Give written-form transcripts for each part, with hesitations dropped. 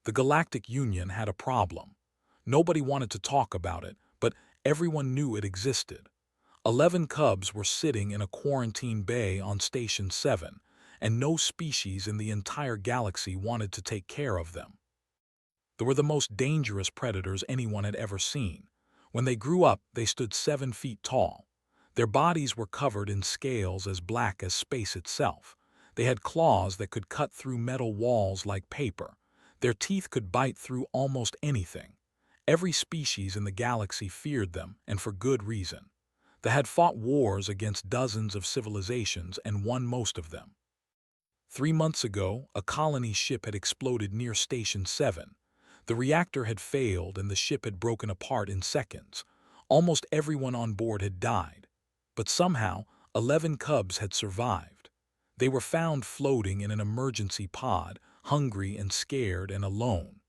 The Galactic Union had a problem. Nobody wanted to talk about it, but everyone knew it existed. 11 cubs were sitting in a quarantine bay on Station 7, and no species in the entire galaxy wanted to take care of them. They were the most dangerous predators anyone had ever seen. When they grew up, they stood 7 feet tall. Their bodies were covered in scales as black as space itself. They had claws that could cut through metal walls like paper. Their teeth could bite through almost anything. Every species in the galaxy feared them, and for good reason. They had fought wars against dozens of civilizations and won most of them. 3 months ago, a colony ship had exploded near Station 7. The reactor had failed and the ship had broken apart in seconds. Almost everyone on board had died. But somehow, 11 cubs had survived. They were found floating in an emergency pod, hungry and scared and alone.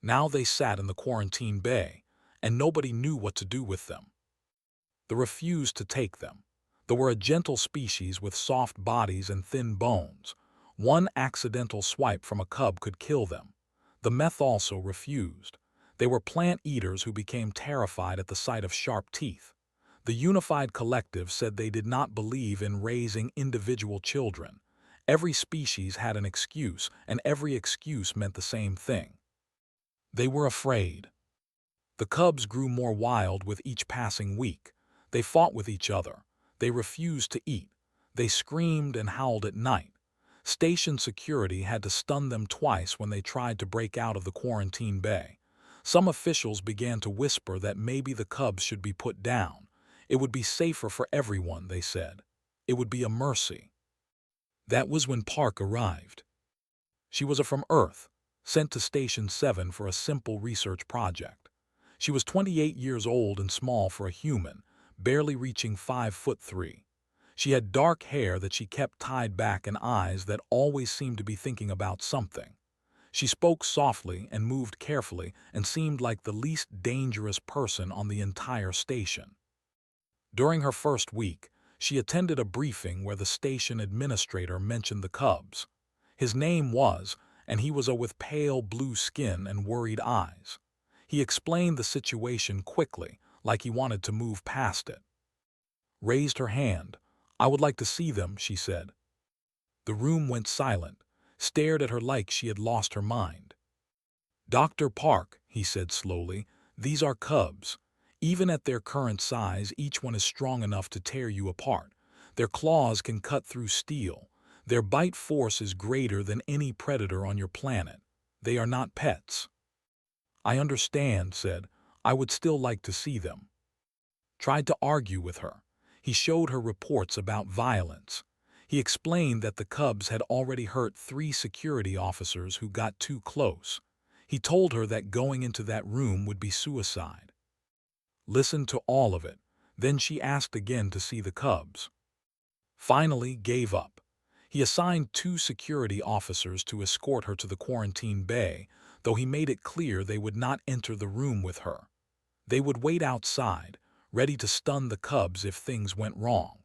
Now they sat in the quarantine bay, and nobody knew what to do with them. They refused to take them. They were a gentle species with soft bodies and thin bones. One accidental swipe from a cub could kill them. The meth also refused. They were plant eaters who became terrified at the sight of sharp teeth. The unified collective said they did not believe in raising individual children. Every species had an excuse, and every excuse meant the same thing. They were afraid. The cubs grew more wild with each passing week. They fought with each other. They refused to eat. They screamed and howled at night. Station security had to stun them twice when they tried to break out of the quarantine bay. Some officials began to whisper that maybe the cubs should be put down. It would be safer for everyone, they said. It would be a mercy. That was when Park arrived. She was from Earth, sent to Station 7 for a simple research project. She was 28 years old and small for a human, barely reaching 5'3". She had dark hair that she kept tied back and eyes that always seemed to be thinking about something. She spoke softly and moved carefully and seemed like the least dangerous person on the entire station. During her first week, she attended a briefing where the station administrator mentioned the cubs. His name was, and he was with pale blue skin and worried eyes. He explained the situation quickly, like he wanted to move past it. Raised her hand. "I would like to see them," she said. The room went silent, stared at her like she had lost her mind. "Dr. Park," he said slowly, "these are cubs. Even at their current size, each one is strong enough to tear you apart. Their claws can cut through steel. Their bite force is greater than any predator on your planet. They are not pets." "I understand," said. "I would still like to see them." Tried to argue with her. He showed her reports about violence. He explained that the cubs had already hurt 3 security officers who got too close. He told her that going into that room would be suicide. Listened to all of it. Then she asked again to see the cubs. Finally gave up. He assigned 2 security officers to escort her to the quarantine bay, though he made it clear they would not enter the room with her. They would wait outside, ready to stun the cubs if things went wrong.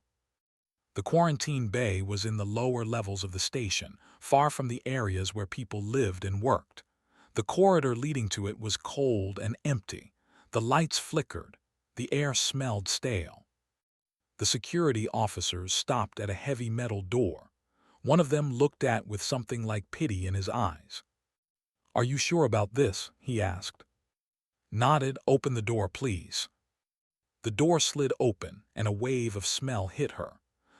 The quarantine bay was in the lower levels of the station, far from the areas where people lived and worked. The corridor leading to it was cold and empty. The lights flickered. The air smelled stale. The security officers stopped at a heavy metal door. One of them looked at with something like pity in his eyes. "Are you sure about this?" he asked. Nodded. "Open the door, please." The door slid open, and a wave of smell hit her.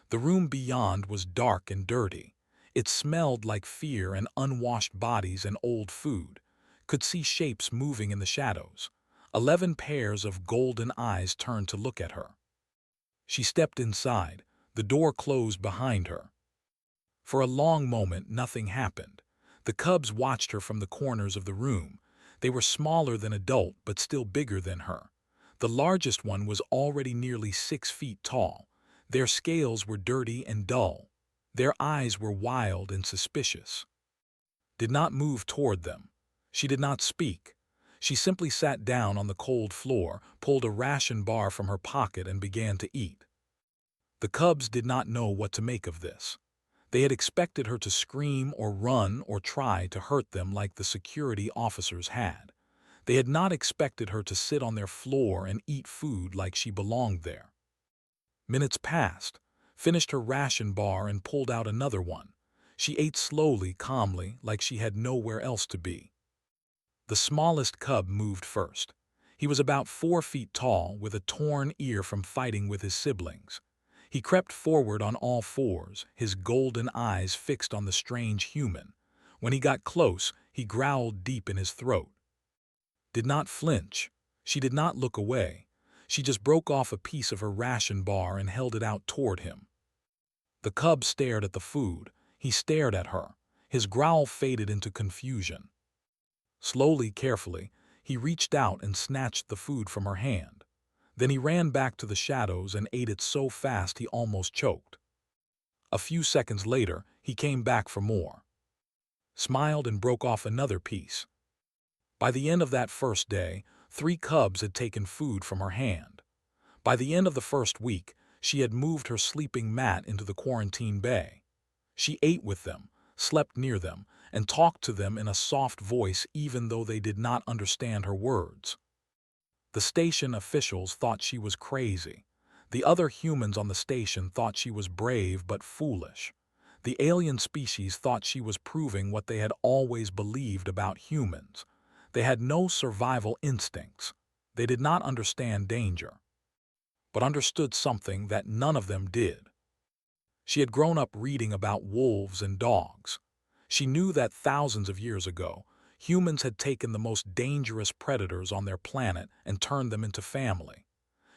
The room beyond was dark and dirty. It smelled like fear and unwashed bodies and old food. Could see shapes moving in the shadows. 11 pairs of golden eyes turned to look at her. She stepped inside. The door closed behind her. For a long moment, nothing happened. The cubs watched her from the corners of the room. They were smaller than adult, but still bigger than her. The largest one was already nearly 6 feet tall. Their scales were dirty and dull. Their eyes were wild and suspicious. Did not move toward them. She did not speak. She simply sat down on the cold floor, pulled a ration bar from her pocket and began to eat. The cubs did not know what to make of this. They had expected her to scream or run or try to hurt them like the security officers had. They had not expected her to sit on their floor and eat food like she belonged there. Minutes passed, finished her ration bar and pulled out another one. She ate slowly, calmly, like she had nowhere else to be. The smallest cub moved first. He was about 4 feet tall, with a torn ear from fighting with his siblings. He crept forward on all fours, his golden eyes fixed on the strange human. When he got close, he growled deep in his throat. Did not flinch. She did not look away. She just broke off a piece of her ration bar and held it out toward him. The cub stared at the food. He stared at her. His growl faded into confusion. Slowly, carefully, he reached out and snatched the food from her hand. Then he ran back to the shadows and ate it so fast he almost choked. A few seconds later, he came back for more. Smiled and broke off another piece. By the end of that first day, 3 cubs had taken food from her hand. By the end of the first week, she had moved her sleeping mat into the quarantine bay. She ate with them, slept near them, and talked to them in a soft voice even though they did not understand her words. The station officials thought she was crazy. The other humans on the station thought she was brave but foolish. The alien species thought she was proving what they had always believed about humans. They had no survival instincts. They did not understand danger, but understood something that none of them did. She had grown up reading about wolves and dogs. She knew that thousands of years ago, humans had taken the most dangerous predators on their planet and turned them into family.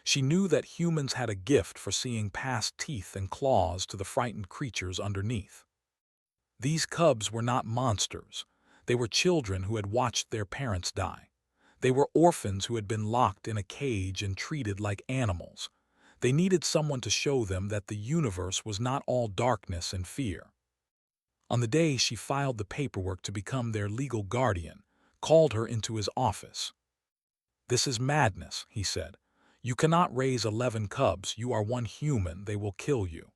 She knew that humans had a gift for seeing past teeth and claws to the frightened creatures underneath. These cubs were not monsters. They were children who had watched their parents die. They were orphans who had been locked in a cage and treated like animals. They needed someone to show them that the universe was not all darkness and fear. On the day she filed the paperwork to become their legal guardian, called her into his office. "This is madness," he said. "You cannot raise 11 cubs. You are one human. They will kill you."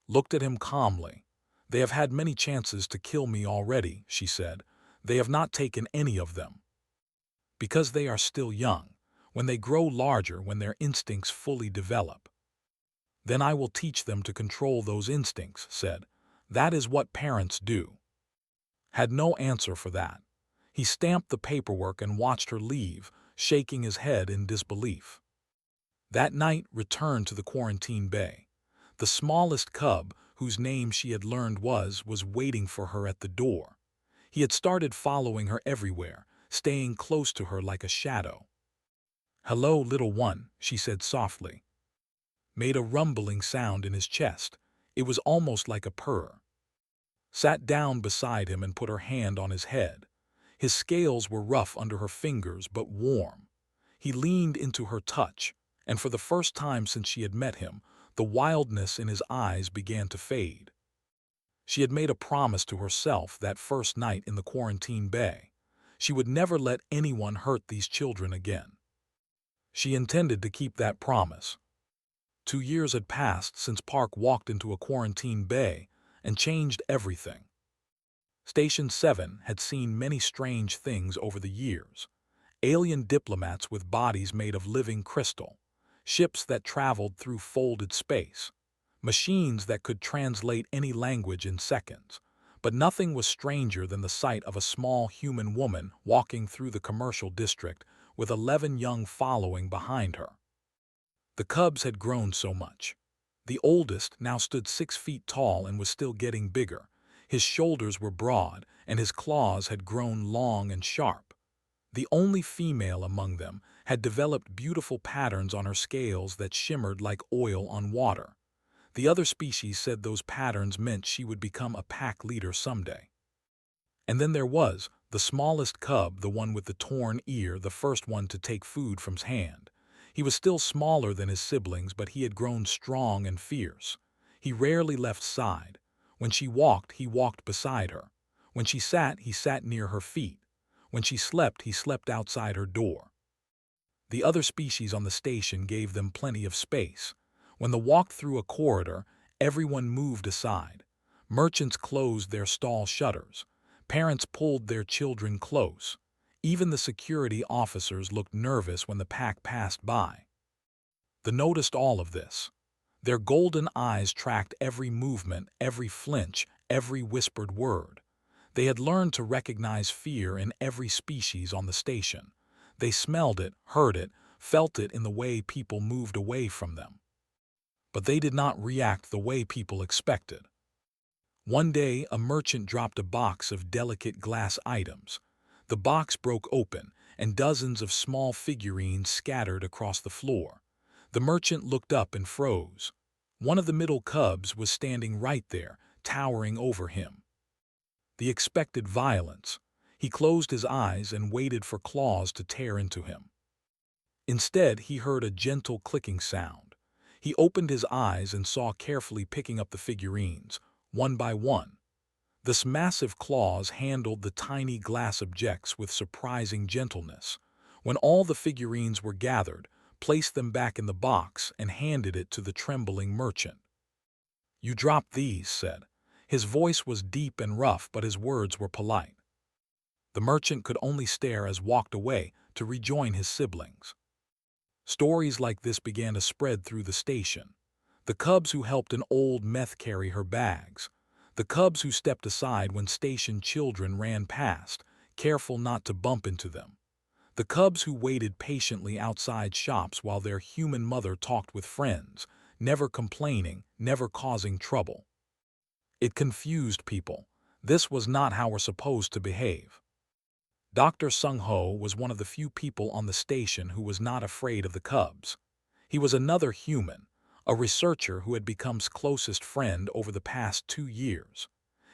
Looked at him calmly. "They have had many chances to kill me already," she said. "They have not taken any of them. Because they are still young. When they grow larger, when their instincts fully develop, then I will teach them to control those instincts," said. "That is what parents do." Had no answer for that. He stamped the paperwork and watched her leave, shaking his head in disbelief. That night returned to the quarantine bay. The smallest cub, whose name she had learned was waiting for her at the door. He had started following her everywhere, staying close to her like a shadow. "Hello, little one," she said softly. Made a rumbling sound in his chest. It was almost like a purr. Sat down beside him and put her hand on his head. His scales were rough under her fingers but warm. He leaned into her touch, and for the first time since she had met him, the wildness in his eyes began to fade. She had made a promise to herself that first night in the quarantine bay. She would never let anyone hurt these children again. She intended to keep that promise. 2 years had passed since Park walked into a quarantine bay and changed everything. Station 7 had seen many strange things over the years. Alien diplomats with bodies made of living crystal, ships that traveled through folded space, machines that could translate any language in seconds. But nothing was stranger than the sight of a small human woman walking through the commercial district with 11 young following behind her. The cubs had grown so much. The oldest now stood 6 feet tall and was still getting bigger. His shoulders were broad, and his claws had grown long and sharp. The only female among them had developed beautiful patterns on her scales that shimmered like oil on water. The other species said those patterns meant she would become a pack leader someday. And then there was the smallest cub, the one with the torn ear, the first one to take food from his hand. He was still smaller than his siblings, but he had grown strong and fierce. He rarely left side. When she walked, he walked beside her. When she sat, he sat near her feet. When she slept, he slept outside her door. The other species on the station gave them plenty of space. When they walked through a corridor, everyone moved aside. Merchants closed their stall shutters. Parents pulled their children close. Even the security officers looked nervous when the pack passed by. They noticed all of this. Their golden eyes tracked every movement, every flinch, every whispered word. They had learned to recognize fear in every species on the station. They smelled it, heard it, felt it in the way people moved away from them. But they did not react the way people expected. One day, a merchant dropped a box of delicate glass items. The box broke open, and dozens of small figurines scattered across the floor. The merchant looked up and froze. One of the middle cubs was standing right there, towering over him. The expected violence. He closed his eyes and waited for claws to tear into him. Instead, he heard a gentle clicking sound. He opened his eyes and saw carefully picking up the figurines, one by one. This massive claws handled the tiny glass objects with surprising gentleness. When all the figurines were gathered, placed them back in the box and handed it to the trembling merchant. "You dropped these," said. His voice was deep and rough, but his words were polite. The merchant could only stare as walked away to rejoin his siblings. Stories like this began to spread through the station. The cubs who helped an old meth carry her bags. The cubs who stepped aside when station children ran past, careful not to bump into them. The cubs who waited patiently outside shops while their human mother talked with friends, never complaining, never causing trouble. It confused people. This was not how we're supposed to behave. Dr. Sung-ho was one of the few people on the station who was not afraid of the cubs. He was another human, a researcher who had become closest friend over the past 2 years.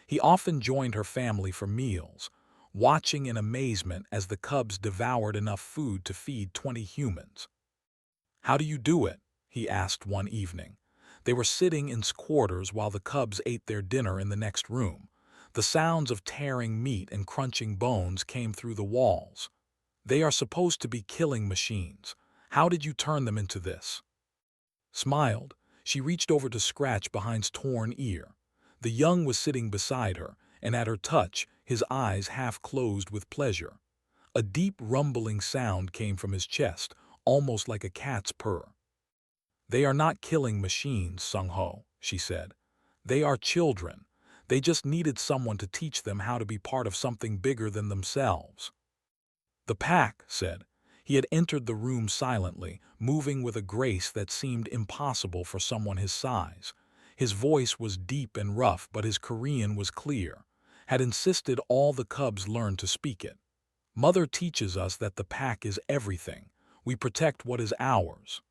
He often joined her family for meals, watching in amazement as the cubs devoured enough food to feed 20 humans. "How do you do it?" he asked one evening. They were sitting in quarters while the cubs ate their dinner in the next room. The sounds of tearing meat and crunching bones came through the walls. "They are supposed to be killing machines. How did you turn them into this?" Smiled, she reached over to scratch behind's torn ear. The young was sitting beside her, and at her touch, his eyes half closed with pleasure. A deep rumbling sound came from his chest, almost like a cat's purr. "They are not killing machines, Sung-ho," she said. "They are children. They just needed someone to teach them how to be part of something bigger than themselves." "The pack," said. He had entered the room silently, moving with a grace that seemed impossible for someone his size. His voice was deep and rough, but his Korean was clear. Had insisted all the cubs learn to speak it. "Mother teaches us that the pack is everything. We protect what is ours."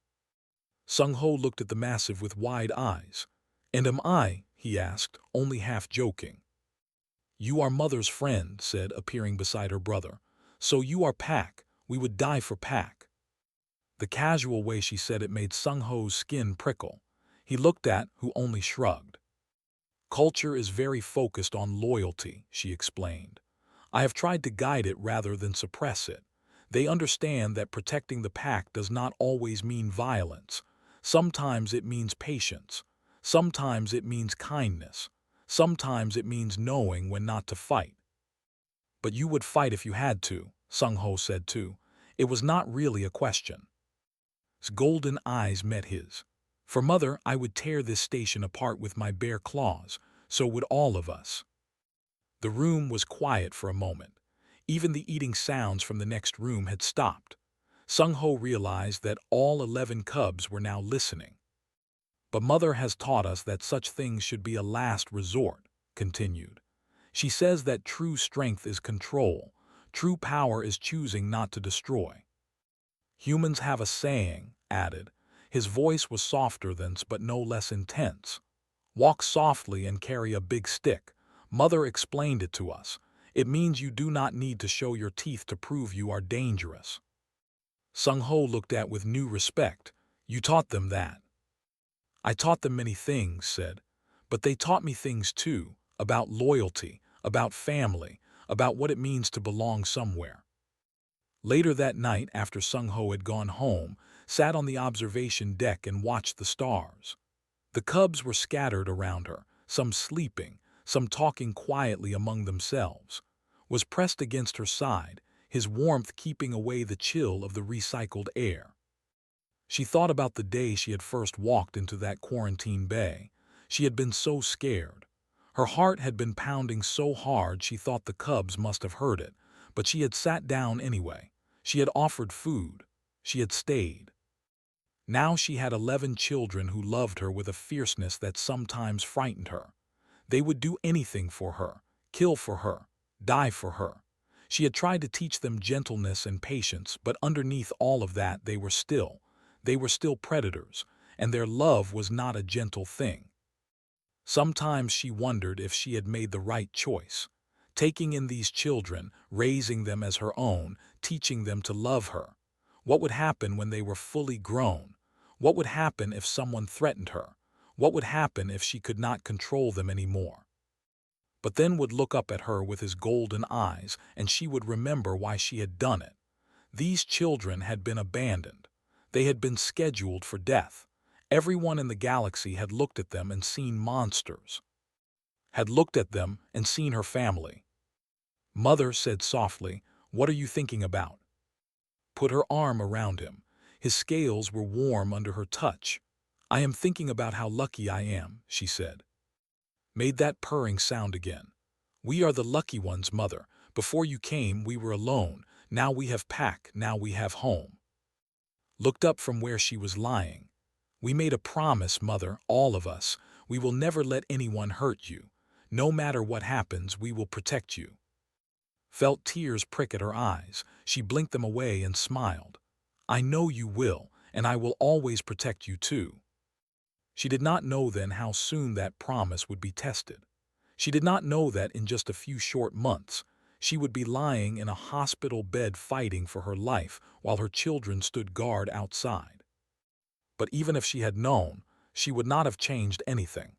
Sung-ho looked at the massive with wide eyes. "And am I?" he asked, only half joking. "You are Mother's friend," said, appearing beside her brother. "So you are pack. We would die for pack." The casual way she said it made Sung-ho's skin prickle. He looked at who only shrugged. "Culture is very focused on loyalty," she explained. "I have tried to guide it rather than suppress it. They understand that protecting the pack does not always mean violence. Sometimes it means patience. Sometimes it means kindness. Sometimes it means knowing when not to fight." "But you would fight if you had to," Sung-ho said too. It was not really a question. His golden eyes met his. "For Mother, I would tear this station apart with my bare claws. So would all of us." The room was quiet for a moment. Even the eating sounds from the next room had stopped. Sung-ho realized that all 11 cubs were now listening. "But Mother has taught us that such things should be a last resort," continued. "She says that true strength is control. True power is choosing not to destroy. Humans have a saying," added. His voice was softer than but no less intense. "Walk softly and carry a big stick. Mother explained it to us. It means you do not need to show your teeth to prove you are dangerous." Sung-ho looked at with new respect. "You taught them that?" "I taught them many things," said. "But they taught me things too, about loyalty, about family, about what it means to belong somewhere." Later that night, after Sung-ho had gone home, sat on the observation deck and watched the stars. The cubs were scattered around her, some sleeping, some talking quietly among themselves, was pressed against her side, his warmth keeping away the chill of the recycled air. She thought about the day she had first walked into that quarantine bay. She had been so scared. Her heart had been pounding so hard she thought the cubs must have heard it, but she had sat down anyway. She had offered food. She had stayed. Now she had 11 children who loved her with a fierceness that sometimes frightened her. They would do anything for her, kill for her, die for her. She had tried to teach them gentleness and patience, but underneath all of that they were still predators, and their love was not a gentle thing. Sometimes she wondered if she had made the right choice, taking in these children, raising them as her own, teaching them to love her. What would happen when they were fully grown? What would happen if someone threatened her? What would happen if she could not control them anymore? But then would look up at her with his golden eyes, and she would remember why she had done it. These children had been abandoned. They had been scheduled for death. Everyone in the galaxy had looked at them and seen monsters. Had looked at them and seen her family. Mother said softly, "What are you thinking about?" Put her arm around him. His scales were warm under her touch. "I am thinking about how lucky I am," she said. Made that purring sound again. "We are the lucky ones, Mother. Before you came, we were alone. Now we have pack, now we have home." Looked up from where she was lying. "We made a promise, Mother, all of us. We will never let anyone hurt you. No matter what happens, we will protect you." Felt tears prick at her eyes. She blinked them away and smiled. "I know you will, and I will always protect you too." She did not know then how soon that promise would be tested. She did not know that in just a few short months, she would be lying in a hospital bed fighting for her life while her children stood guard outside. But even if she had known, she would not have changed anything.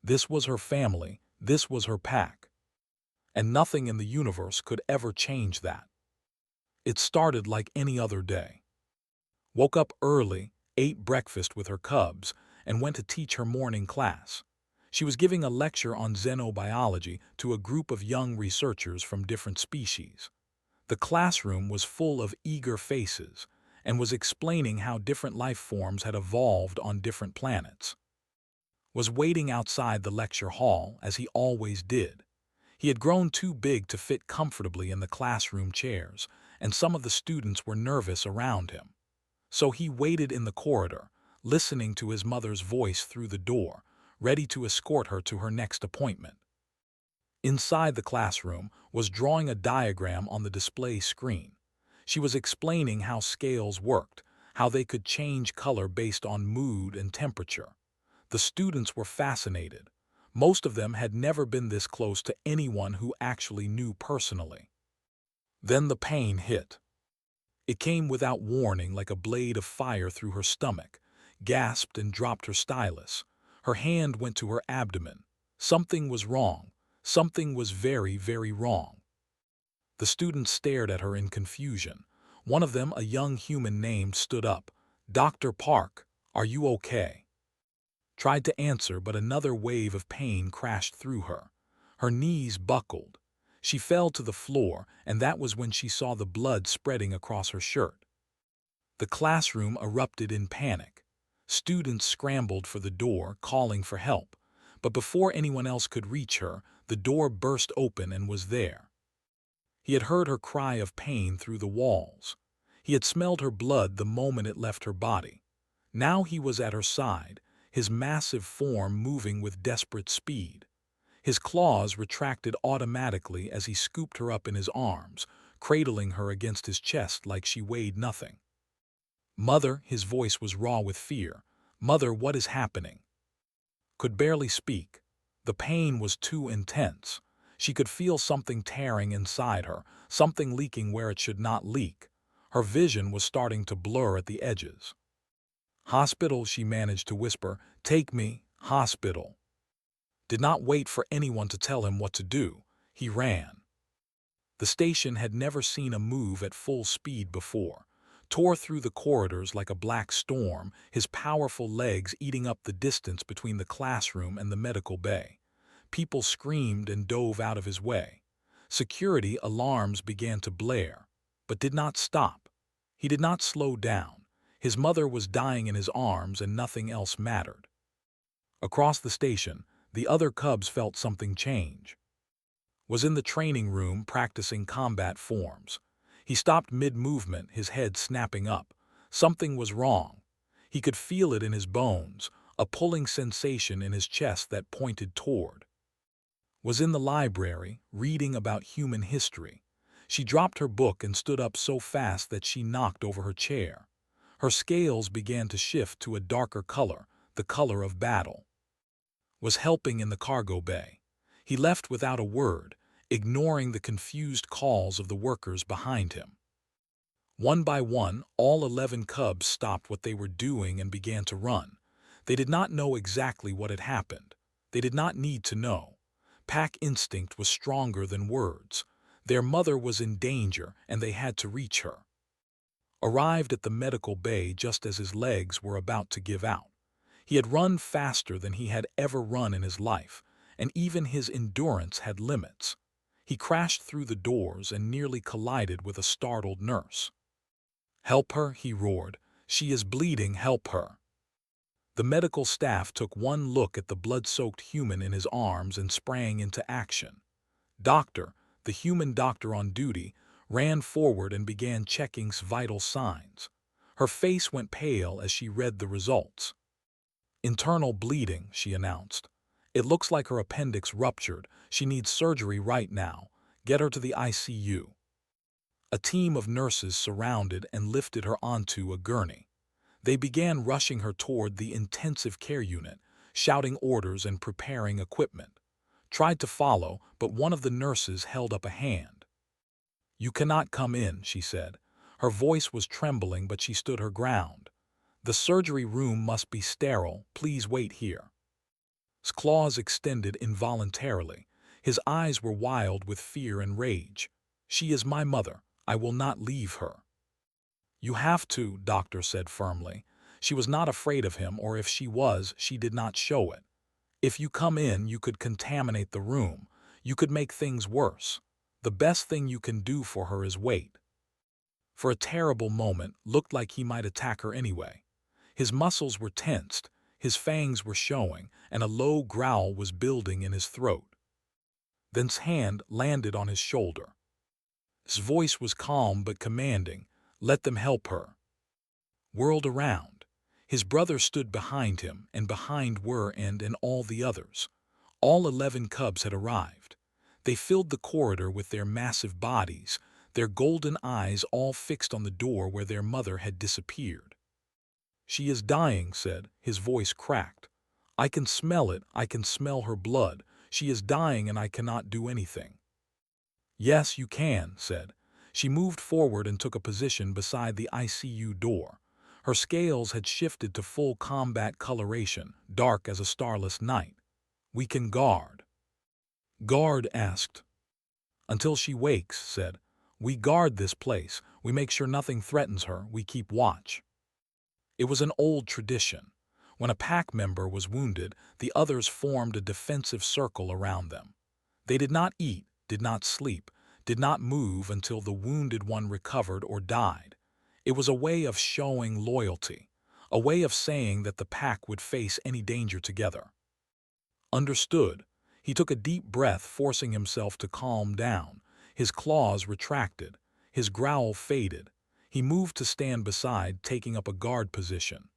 This was her family, this was her pack. And nothing in the universe could ever change that. It started like any other day. Woke up early, ate breakfast with her cubs, and went to teach her morning class. She was giving a lecture on xenobiology to a group of young researchers from different species. The classroom was full of eager faces and was explaining how different life forms had evolved on different planets. Was waiting outside the lecture hall, as he always did. He had grown too big to fit comfortably in the classroom chairs, and some of the students were nervous around him. So he waited in the corridor, listening to his mother's voice through the door, ready to escort her to her next appointment. Inside the classroom was drawing a diagram on the display screen. She was explaining how scales worked, how they could change color based on mood and temperature. The students were fascinated. Most of them had never been this close to anyone who actually knew personally. Then the pain hit. It came without warning, like a blade of fire through her stomach. Gasped and dropped her stylus. Her hand went to her abdomen. Something was wrong. Something was very, very wrong. The students stared at her in confusion. One of them, a young human named, stood up. "Dr. Park, are you okay?" Tried to answer, but another wave of pain crashed through her. Her knees buckled. She fell to the floor, and that was when she saw the blood spreading across her shirt. The classroom erupted in panic. Students scrambled for the door, calling for help. But before anyone else could reach her, the door burst open and was there. He had heard her cry of pain through the walls. He had smelled her blood the moment it left her body. Now he was at her side, his massive form moving with desperate speed. His claws retracted automatically as he scooped her up in his arms, cradling her against his chest like she weighed nothing. "Mother," his voice was raw with fear. "Mother, what is happening?" Could barely speak. The pain was too intense. She could feel something tearing inside her, something leaking where it should not leak. Her vision was starting to blur at the edges. "Hospital," she managed to whisper. "Take me, hospital." Did not wait for anyone to tell him what to do. He ran. The station had never seen a move at full speed before. Tore through the corridors like a black storm, his powerful legs eating up the distance between the classroom and the medical bay. People screamed and dove out of his way. Security alarms began to blare, but did not stop. He did not slow down. His mother was dying in his arms and nothing else mattered. Across the station, the other cubs felt something change. Was in the training room practicing combat forms. He stopped mid-movement, his head snapping up. Something was wrong. He could feel it in his bones, a pulling sensation in his chest that pointed toward. Was in the library, reading about human history. She dropped her book and stood up so fast that she knocked over her chair. Her scales began to shift to a darker color, the color of battle. Was helping in the cargo bay. He left without a word, ignoring the confused calls of the workers behind him. One by one, all 11 cubs stopped what they were doing and began to run. They did not know exactly what had happened. They did not need to know. Pack instinct was stronger than words. Their mother was in danger and they had to reach her. Arrived at the medical bay just as his legs were about to give out. He had run faster than he had ever run in his life, and even his endurance had limits. He crashed through the doors and nearly collided with a startled nurse. "Help her," he roared. "She is bleeding, help her." The medical staff took one look at the blood-soaked human in his arms and sprang into action. Doctor, the human doctor on duty, ran forward and began checking vital signs. Her face went pale as she read the results. "Internal bleeding," she announced. "It looks like her appendix ruptured. She needs surgery right now. Get her to the ICU." A team of nurses surrounded and lifted her onto a gurney. They began rushing her toward the intensive care unit, shouting orders and preparing equipment. Tried to follow, but one of the nurses held up a hand. "You cannot come in," she said. Her voice was trembling, but she stood her ground. "The surgery room must be sterile. Please wait here." His claws extended involuntarily. His eyes were wild with fear and rage. "She is my mother. I will not leave her." "You have to," doctor said firmly. She was not afraid of him, or if she was, she did not show it. "If you come in, you could contaminate the room. You could make things worse. The best thing you can do for her is wait." For a terrible moment, looked like he might attack her anyway. His muscles were tensed, his fangs were showing, and a low growl was building in his throat. Then his hand landed on his shoulder. His voice was calm but commanding. "Let them help her." Whirled around. His brother stood behind him, and behind were and all the others. All 11 cubs had arrived. They filled the corridor with their massive bodies, their golden eyes all fixed on the door where their mother had disappeared. "She is dying," said. His voice cracked. "I can smell it. I can smell her blood. She is dying and I cannot do anything." "Yes, you can," said. She moved forward and took a position beside the ICU door. Her scales had shifted to full combat coloration, dark as a starless night. "We can guard." "Guard?" asked. "Until she wakes," said. "We guard this place. We make sure nothing threatens her. We keep watch." It was an old tradition. When a pack member was wounded, the others formed a defensive circle around them. They did not eat, did not sleep, did not move until the wounded one recovered or died. It was a way of showing loyalty, a way of saying that the pack would face any danger together. "Understood." He took a deep breath, forcing himself to calm down. His claws retracted. His growl faded. He moved to stand beside, taking up a guard position.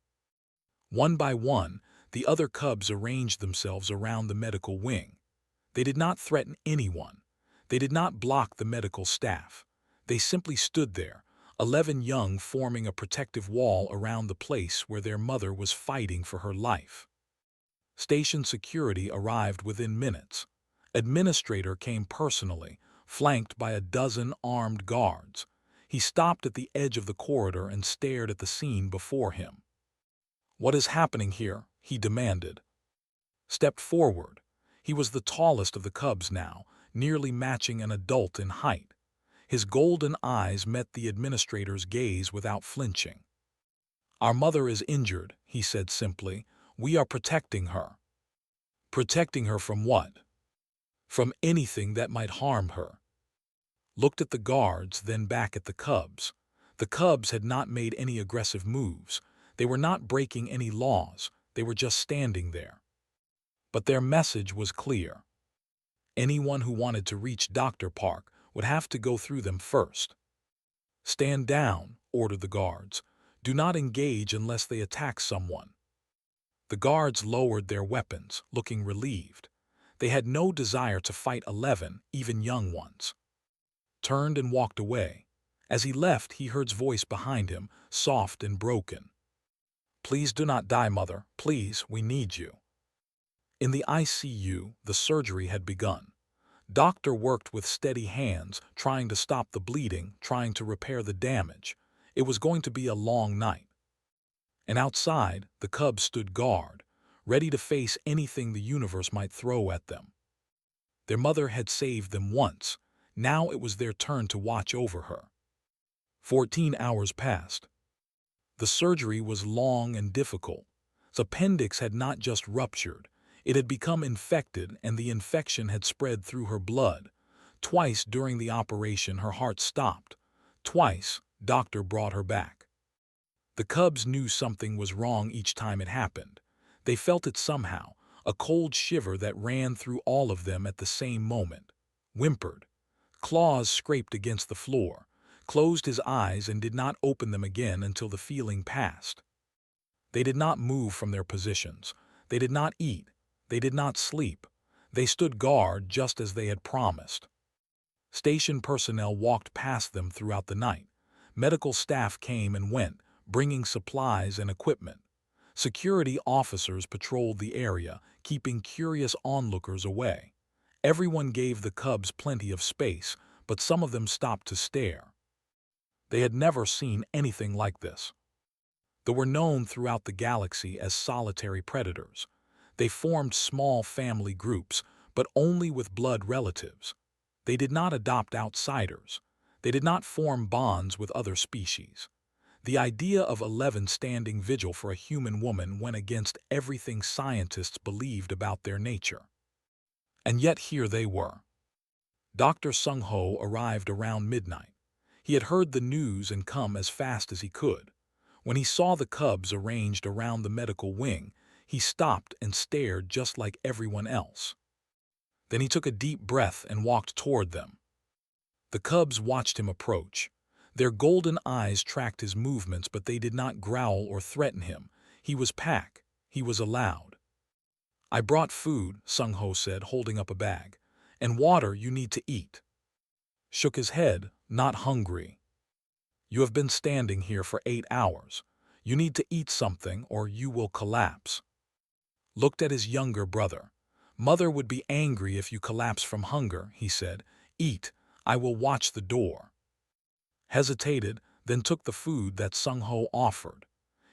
One by one, the other cubs arranged themselves around the medical wing. They did not threaten anyone. They did not block the medical staff. They simply stood there, 11 young forming a protective wall around the place where their mother was fighting for her life. Station security arrived within minutes. Administrator came personally, flanked by a dozen armed guards. He stopped at the edge of the corridor and stared at the scene before him. "What is happening here?" he demanded. Stepped forward. He was the tallest of the cubs now, nearly matching an adult in height. His golden eyes met the administrator's gaze without flinching. "Our mother is injured," he said simply. "We are protecting her." "Protecting her from what?" from anything that might harm her. Looked at the guards, then back at the cubs. The cubs had not made any aggressive moves. They were not breaking any laws. They were just standing there. But their message was clear. Anyone who wanted to reach Dr. Park would have to go through them first. "Stand down," ordered the guards. "Do not engage unless they attack someone." The guards lowered their weapons, looking relieved. They had no desire to fight 11, even young ones. Turned and walked away. As he left, he heard his voice behind him, soft and broken. "Please do not die, Mother. Please, we need you." In the ICU, the surgery had begun. Doctor worked with steady hands, trying to stop the bleeding, trying to repair the damage. It was going to be a long night. And outside, the cubs stood guard, ready to face anything the universe might throw at them. Their mother had saved them once. Now it was their turn to watch over her. 14 hours passed. The surgery was long and difficult. The appendix had not just ruptured. It had become infected, and the infection had spread through her blood. Twice during the operation, her heart stopped. Twice, doctor brought her back. The cubs knew something was wrong each time it happened. They felt it somehow, a cold shiver that ran through all of them at the same moment. Whimpered. Claws scraped against the floor, closed his eyes and did not open them again until the feeling passed. They did not move from their positions. They did not eat. They did not sleep. They stood guard just as they had promised. Station personnel walked past them throughout the night. Medical staff came and went, bringing supplies and equipment. Security officers patrolled the area, keeping curious onlookers away. Everyone gave the cubs plenty of space, but some of them stopped to stare. They had never seen anything like this. They were known throughout the galaxy as solitary predators. They formed small family groups, but only with blood relatives. They did not adopt outsiders. They did not form bonds with other species. The idea of 11 standing vigil for a human woman went against everything scientists believed about their nature. And yet here they were. Dr. Sung-ho arrived around midnight. He had heard the news and come as fast as he could. When he saw the cubs arranged around the medical wing, he stopped and stared just like everyone else. Then he took a deep breath and walked toward them. The cubs watched him approach. Their golden eyes tracked his movements, but they did not growl or threaten him. He was Pac. He was allowed. "I brought food," Sung-ho said, holding up a bag. "And water you need to eat." Shook his head, "Not hungry." "You have been standing here for 8 hours. You need to eat something or you will collapse." Looked at his younger brother. "Mother would be angry if you collapse from hunger," he said. "Eat. I will watch the door." Hesitated, then took the food that Sung-ho offered.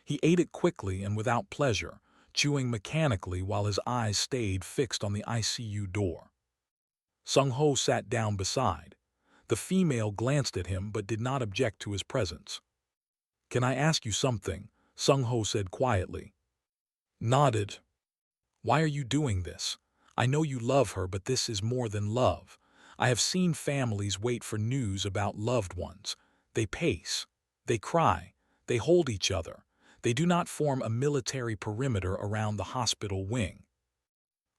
He ate it quickly and without pleasure, chewing mechanically while his eyes stayed fixed on the ICU door. Sung-ho sat down beside. The female glanced at him but did not object to his presence. "Can I ask you something?" Sung-ho said quietly. Nodded. "Why are you doing this? I know you love her, but this is more than love. I have seen families wait for news about loved ones. They pace. They cry. They hold each other. They do not form a military perimeter around the hospital wing."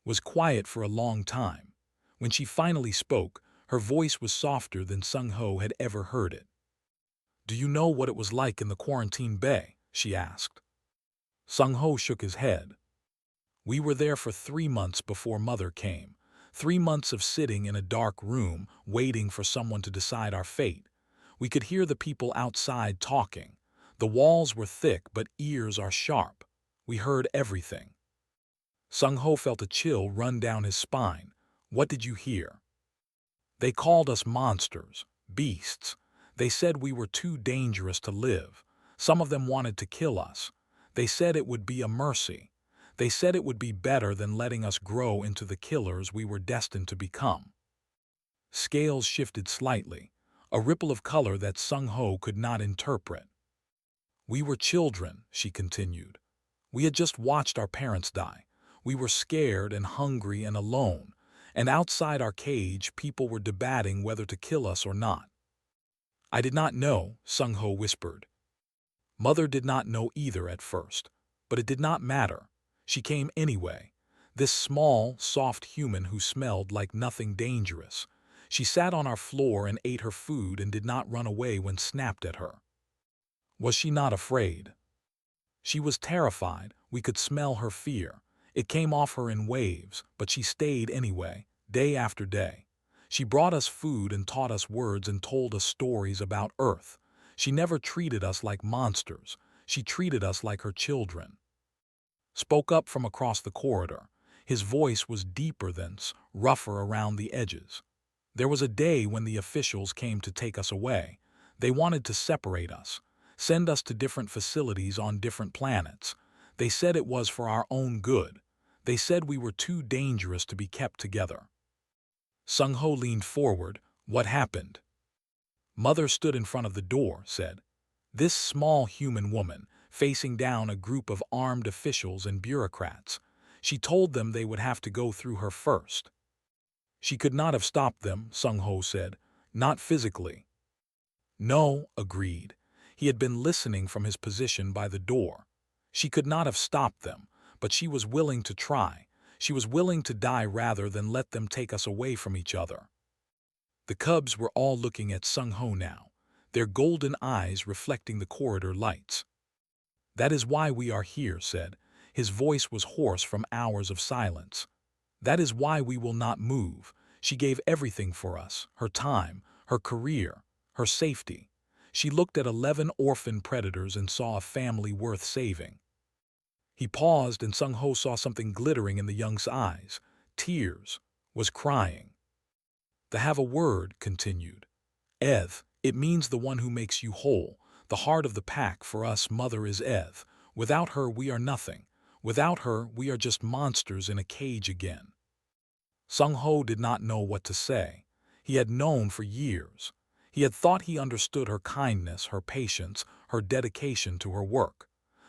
Was quiet for a long time. When she finally spoke, her voice was softer than Sung-ho had ever heard it. "Do you know what it was like in the quarantine bay?" she asked. Sung-ho shook his head. "We were there for 3 months before Mother came. 3 months of sitting in a dark room, waiting for someone to decide our fate. We could hear the people outside talking. The walls were thick, but ears are sharp. We heard everything." Sung-ho felt a chill run down his spine. "What did you hear?" "They called us monsters, beasts. They said we were too dangerous to live. Some of them wanted to kill us. They said it would be a mercy. They said it would be better than letting us grow into the killers we were destined to become." Scales shifted slightly, a ripple of color that Sung-ho could not interpret. "We were children," she continued. "We had just watched our parents die. We were scared and hungry and alone, And outside our cage, people were debating whether to kill us or not. I did not know, Sung-ho whispered. Mother did not know either at first, but it did not matter. She came anyway. This small, soft human who smelled like nothing dangerous. She sat on our floor and ate her food and did not run away when snapped at her. Was she not afraid? She was terrified. We could smell her fear. It came off her in waves, but she stayed anyway, day after day. She brought us food and taught us words and told us stories about Earth. She never treated us like monsters. She treated us like her children. Spoke up from across the corridor. His voice was deeper than rougher around the edges. There was a day when the officials came to take us away. They wanted to separate us, send us to different facilities on different planets. They said it was for our own good. They said we were too dangerous to be kept together. Sung-ho leaned forward. What happened? Mother stood in front of the door, said. This small human woman, facing down a group of armed officials and bureaucrats. She told them they would have to go through her first. She could not have stopped them, Sung-ho said. Not physically. No, agreed. He had been listening from his position by the door. She could not have stopped them, but she was willing to try. She was willing to die rather than let them take us away from each other. The cubs were all looking at Sung-ho now, their golden eyes reflecting the corridor lights. That is why we are here, said. His voice was hoarse from hours of silence. That is why we will not move. She gave everything for us, her time, her career, her safety. She looked at 11 orphan predators and saw a family worth saving. He paused and Sung-ho saw something glittering in the young's eyes. Tears. Was crying. The have a word, continued. Eth, it means the one who makes you whole. The heart of the pack for us, mother, is Eth. Without her, we are nothing. Without her, we are just monsters in a cage again. Sung-ho did not know what to say. He had known for years. He had thought he understood her kindness, her patience, her dedication to her work.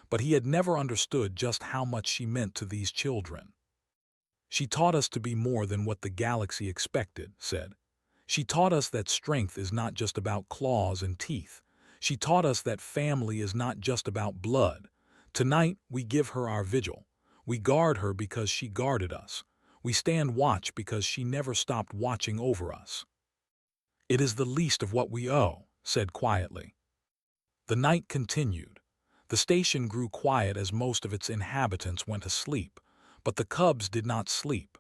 But he had never understood just how much she meant to these children. She taught us to be more than what the galaxy expected, said. She taught us that strength is not just about claws and teeth. She taught us that family is not just about blood. Tonight, we give her our vigil. We guard her because she guarded us. We stand watch because she never stopped watching over us. It is the least of what we owe, said quietly. The night continued. The station grew quiet as most of its inhabitants went to sleep, but the cubs did not sleep.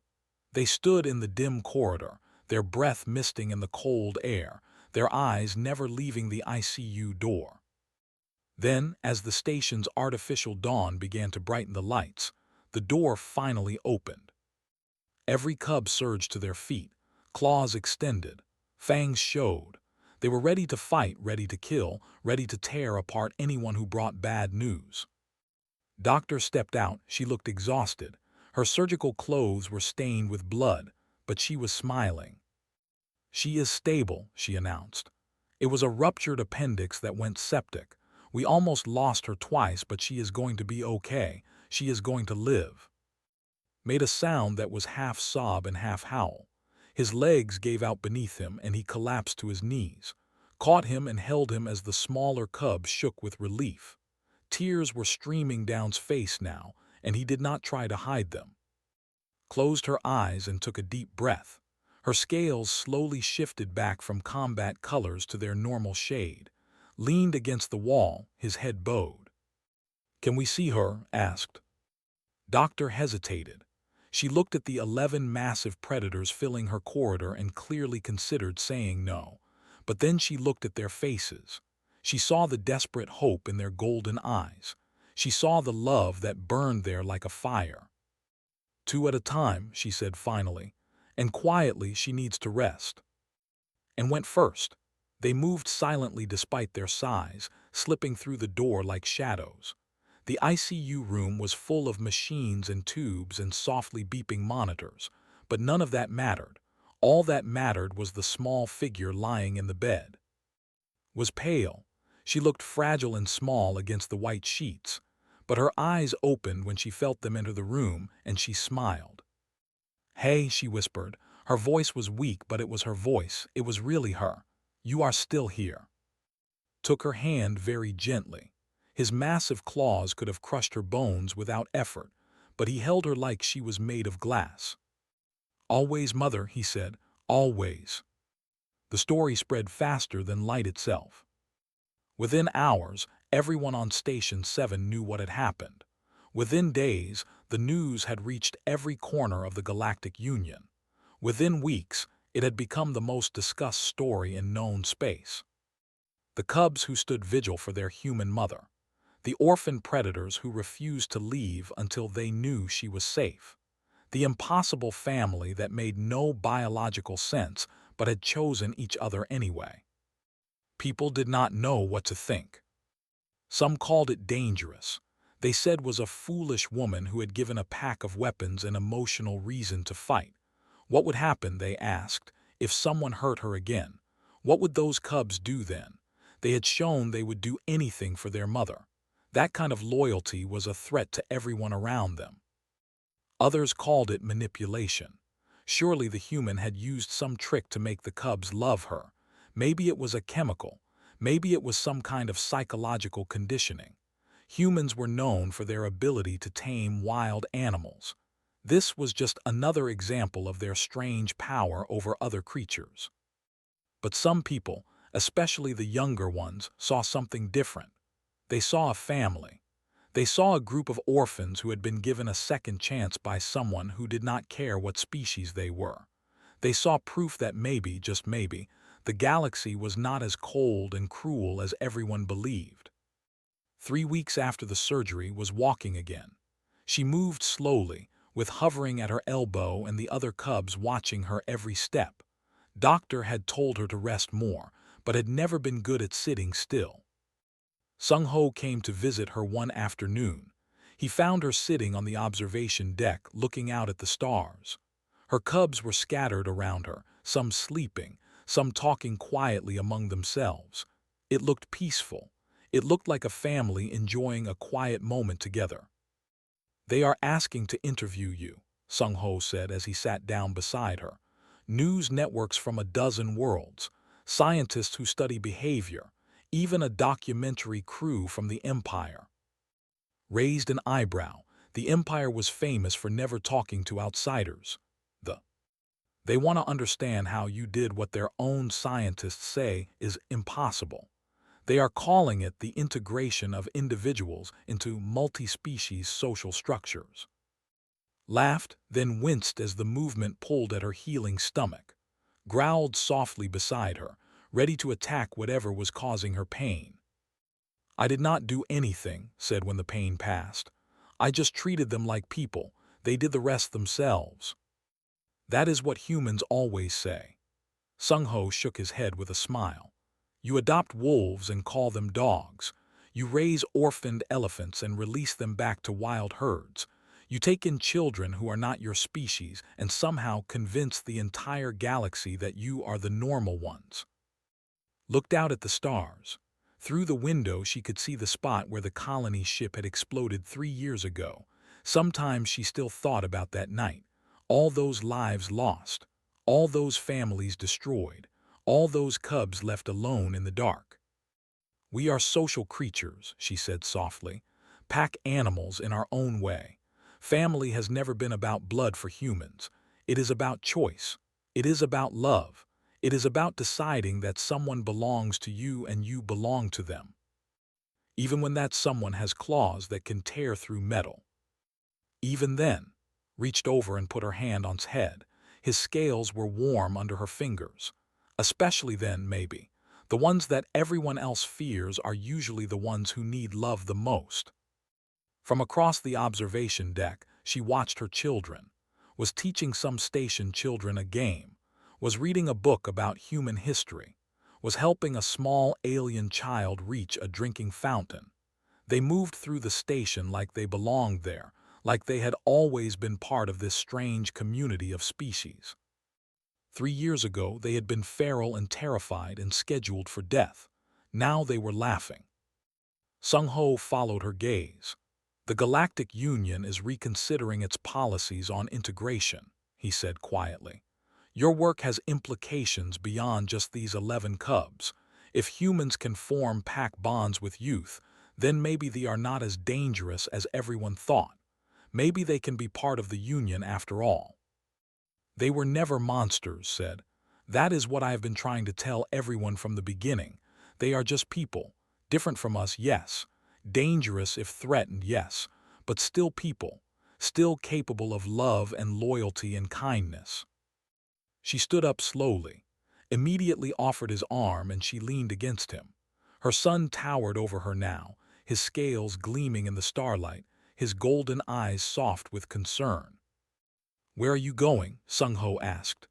They stood in the dim corridor, their breath misting in the cold air, their eyes never leaving the ICU door. Then, as the station's artificial dawn began to brighten the lights, the door finally opened. Every cub surged to their feet, claws extended, fangs showed. They were ready to fight, ready to kill, ready to tear apart anyone who brought bad news. Doctor stepped out. She looked exhausted. Her surgical clothes were stained with blood, but she was smiling. She is stable, she announced. It was a ruptured appendix that went septic. We almost lost her twice, but she is going to be okay. She is going to live. Made a sound that was half sob and half howl. His legs gave out beneath him and he collapsed to his knees, caught him and held him as the smaller cub shook with relief. Tears were streaming down his face now, and he did not try to hide them. Closed her eyes and took a deep breath. Her scales slowly shifted back from combat colors to their normal shade. Leaned against the wall, his head bowed. Can we see her? Asked. Doctor hesitated. She looked at the 11 massive predators filling her corridor and clearly considered saying no. But then she looked at their faces. She saw the desperate hope in their golden eyes. She saw the love that burned there like a fire. 2 at a time, she said finally, and quietly she needs to rest. And went first. They moved silently despite their size, slipping through the door like shadows. The ICU room was full of machines and tubes and softly beeping monitors, but none of that mattered. All that mattered was the small figure lying in the bed. Was pale. She looked fragile and small against the white sheets, but her eyes opened when she felt them enter the room, and she smiled. Hey, she whispered, Her voice was weak, but it was her voice. It was really her. "You are still here." Took her hand very gently. His massive claws could have crushed her bones without effort, but he held her like she was made of glass. "Always, Mother," he said, "always." The story spread faster than light itself. Within hours, everyone on Station 7 knew what had happened. Within days, the news had reached every corner of the Galactic Union. Within weeks, it had become the most discussed story in known space. The cubs who stood vigil for their human mother. The orphan predators who refused to leave until they knew she was safe. The impossible family that made no biological sense but had chosen each other anyway. People did not know what to think. Some called it dangerous. They said was a foolish woman who had given a pack of weapons an emotional reason to fight. What would happen, they asked, if someone hurt her again? What would those cubs do then? They had shown they would do anything for their mother. That kind of loyalty was a threat to everyone around them. Others called it manipulation. Surely the human had used some trick to make the cubs love her. Maybe it was a chemical. Maybe it was some kind of psychological conditioning. Humans were known for their ability to tame wild animals. This was just another example of their strange power over other creatures. But some people, especially the younger ones, saw something different. They saw a family. They saw a group of orphans who had been given a second chance by someone who did not care what species they were. They saw proof that maybe, just maybe, the galaxy was not as cold and cruel as everyone believed. 3 weeks after the surgery, was walking again. She moved slowly, with hovering at her elbow and the other cubs watching her every step. Doctor had told her to rest more, but had never been good at sitting still. Sung-ho came to visit her one afternoon. He found her sitting on the observation deck looking out at the stars. Her cubs were scattered around her, some sleeping, some talking quietly among themselves. It looked peaceful. It looked like a family enjoying a quiet moment together. "They are asking to interview you," Sung-ho said as he sat down beside her. "News networks from a dozen worlds, scientists who study behavior, even a documentary crew from the Empire." Raised an eyebrow. The Empire was famous for never talking to outsiders. They want to understand how you did what their own scientists say is impossible. They are calling it the integration of individuals into multi-species social structures. Laughed, then winced as the movement pulled at her healing stomach. Growled softly beside her, ready to attack whatever was causing her pain. "I did not do anything," said when the pain passed. "I just treated them like people. They did the rest themselves." That is what humans always say. Sung-ho shook his head with a smile. "You adopt wolves and call them dogs. You raise orphaned elephants and release them back to wild herds. You take in children who are not your species and somehow convince the entire galaxy that you are the normal ones." Looked out at the stars. Through the window she could see the spot where the colony ship had exploded 3 years ago. Sometimes she still thought about that night. All those lives lost. All those families destroyed. All those cubs left alone in the dark. "We are social creatures," she said softly. "Pack animals in our own way. Family has never been about blood for humans. It is about choice. It is about love. It is about deciding that someone belongs to you and you belong to them. Even when that someone has claws that can tear through metal." Even then, reached over and put her hand on his head. His scales were warm under her fingers. Especially then, maybe. The ones that everyone else fears are usually the ones who need love the most. From across the observation deck, she watched her children. Was teaching some station children a game. Was reading a book about human history. Was helping a small alien child reach a drinking fountain. They moved through the station like they belonged there, like they had always been part of this strange community of species. 3 years ago, they had been feral and terrified and scheduled for death. Now they were laughing. Sung-ho followed her gaze. "The Galactic Union is reconsidering its policies on integration," he said quietly. Your work has implications beyond just these 11 cubs. If humans can form pack bonds with youth, then maybe they are not as dangerous as everyone thought. Maybe they can be part of the Union after all. They were never monsters, said. That is what I have been trying to tell everyone from the beginning. They are just people. Different from us, yes. Dangerous if threatened, yes. But still people. Still capable of love and loyalty and kindness. She stood up slowly, immediately offered his arm, and she leaned against him. Her son towered over her now, his scales gleaming in the starlight, his golden eyes soft with concern. "Where are you going?" Sung-ho asked.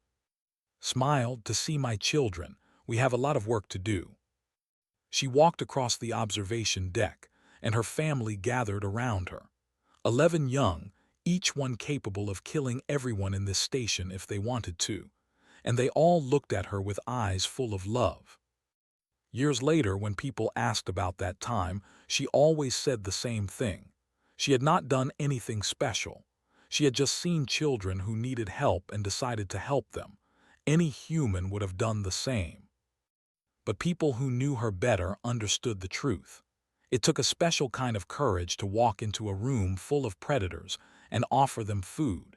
Smiled, "To see my children. We have a lot of work to do." She walked across the observation deck, and her family gathered around her. 11 young, each one capable of killing everyone in this station if they wanted to, and they all looked at her with eyes full of love. Years later, when people asked about that time, she always said the same thing. She had not done anything special. She had just seen children who needed help and decided to help them. Any human would have done the same. But people who knew her better understood the truth. It took a special kind of courage to walk into a room full of predators and offer them food.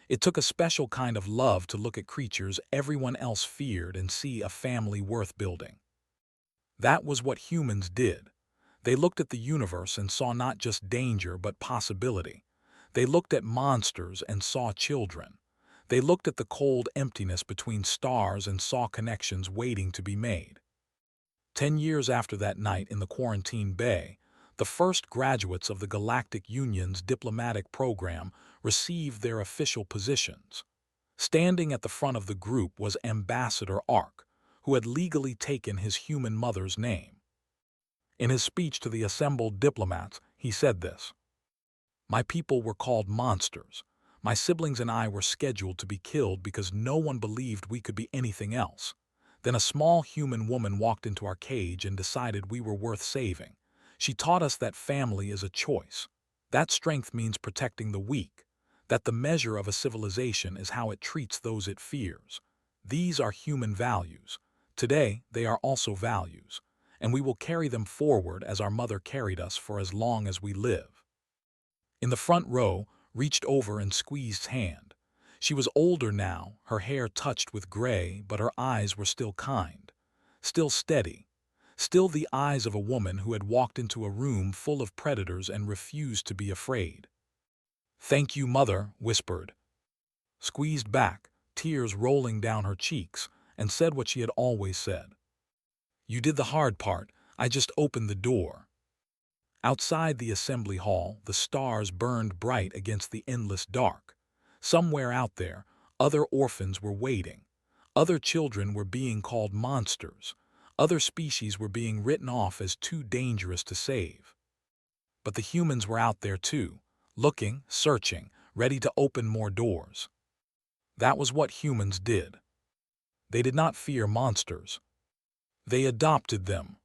It took a special kind of love to look at creatures everyone else feared and see a family worth building. That was what humans did. They looked at the universe and saw not just danger but possibility. They looked at monsters and saw children. They looked at the cold emptiness between stars and saw connections waiting to be made. 10 years after that night in the quarantine bay, the first graduates of the Galactic Union's diplomatic program received their official positions. Standing at the front of the group was Ambassador Ark, who had legally taken his human mother's name. In his speech to the assembled diplomats, he said this: "My people were called monsters. My siblings and I were scheduled to be killed because no one believed we could be anything else. Then a small human woman walked into our cage and decided we were worth saving. She taught us that family is a choice. That strength means protecting the weak, that the measure of a civilization is how it treats those it fears. These are human values. Today, they are also values, and we will carry them forward as our mother carried us for as long as we live." In the front row, reached over and squeezed hand. She was older now, her hair touched with gray, but her eyes were still kind, still steady, still the eyes of a woman who had walked into a room full of predators and refused to be afraid. "Thank you, Mother," whispered. Squeezed back, tears rolling down her cheeks, and said what she had always said. "You did the hard part. I just opened the door." Outside the assembly hall, the stars burned bright against the endless dark. Somewhere out there, other orphans were waiting. Other children were being called monsters. Other species were being written off as too dangerous to save. But the humans were out there too, looking, searching, ready to open more doors. That was what humans did. They did not fear monsters. They adopted them.